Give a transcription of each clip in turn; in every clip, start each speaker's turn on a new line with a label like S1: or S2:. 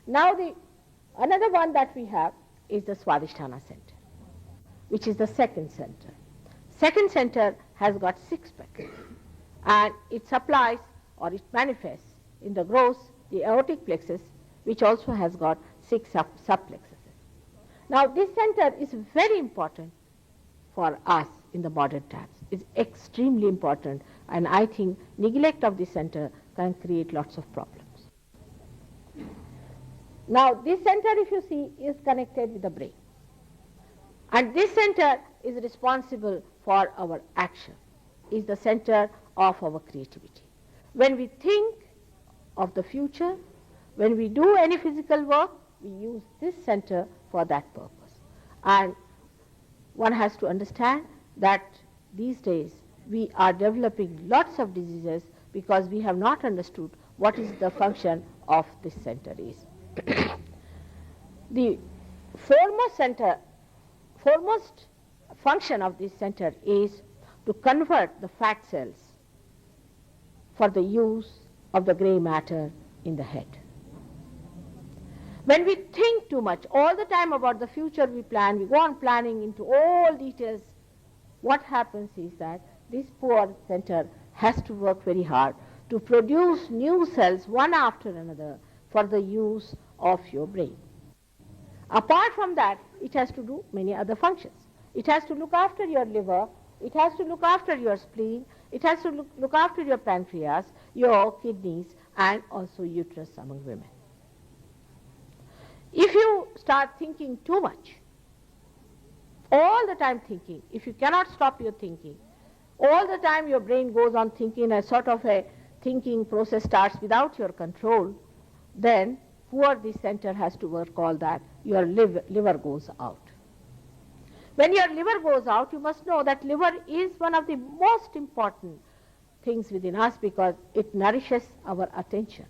S1: Now another one that we have is the Swadhisthana center, which is the second center. Second center has got 6 petals, and it supplies or it manifests in the gross, the aortic plexus, which also has got 6 subplexuses. Now this center is very important for us in the modern times. It's extremely important, and I think neglect of this center can create lots of problems. Now this center, if you see, is connected with the brain, and this center is responsible for our action, is the center of our creativity. When we think of the future, when we do any physical work, we use this center for that purpose. And one has to understand that these days we are developing lots of diseases because we have not understood what is the function of this center is. The foremost function of this center is to convert the fat cells for the use of the grey matter in the head. When we think too much, all the time about the future we plan, we go on planning into all details, what happens is that this poor center has to work very hard to produce new cells one after another for the use of your brain. Apart from that, it has to do many other functions. It has to look after your liver, it has to look after your spleen, it has to look after your pancreas, your kidneys, and also uterus among women. If you start thinking too much, all the time thinking, if you cannot stop your thinking, all the time your brain goes on thinking, a sort of a thinking process starts without your control, then poor this center has to work all that, your liver goes out. When your liver goes out, you must know that liver is one of the most important things within us because it nourishes our attention.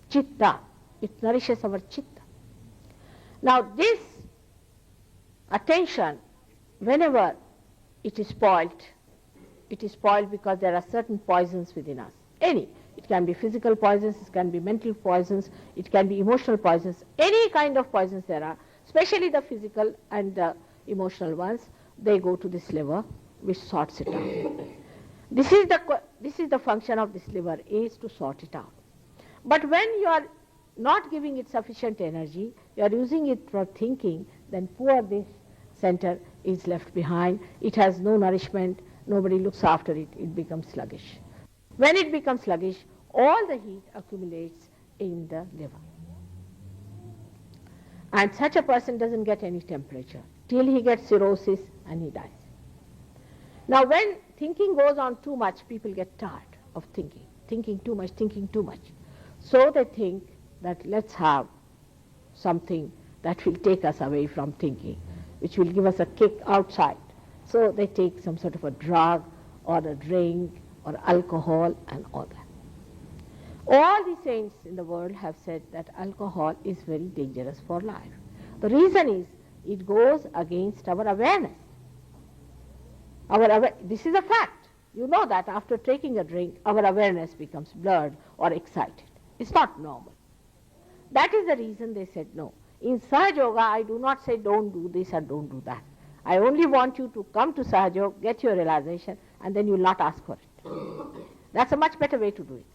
S1: Chitta, it nourishes our chitta. Now this attention, whenever it is spoiled because there are certain poisons within us. It can be physical poisons, it can be mental poisons, it can be emotional poisons, any kind of poisons there are, especially the physical and the emotional ones, they go to this liver which sorts it out. This is the function of this liver, is to sort it out. But when you are not giving it sufficient energy, you are using it for thinking, then poor this center is left behind. It has no nourishment, nobody looks after it, it becomes sluggish. When it becomes sluggish, all the heat accumulates in the liver. And such a person doesn't get any temperature till he gets cirrhosis and he dies. Now when thinking goes on too much, people get tired of thinking too much. So they think that let's have something that will take us away from thinking, which will give us a kick outside. So they take some sort of a drug or a drink or alcohol and all that. All the saints in the world have said that alcohol is very dangerous for life. The reason is it goes against our awareness. This is a fact. You know that after taking a drink, our awareness becomes blurred or excited. It's not normal. That is the reason they said no. In Sahaja Yoga, I do not say don't do this or don't do that. I only want you to come to Sahaja Yoga, get your realization, and then you will not ask for it. That's a much better way to do it.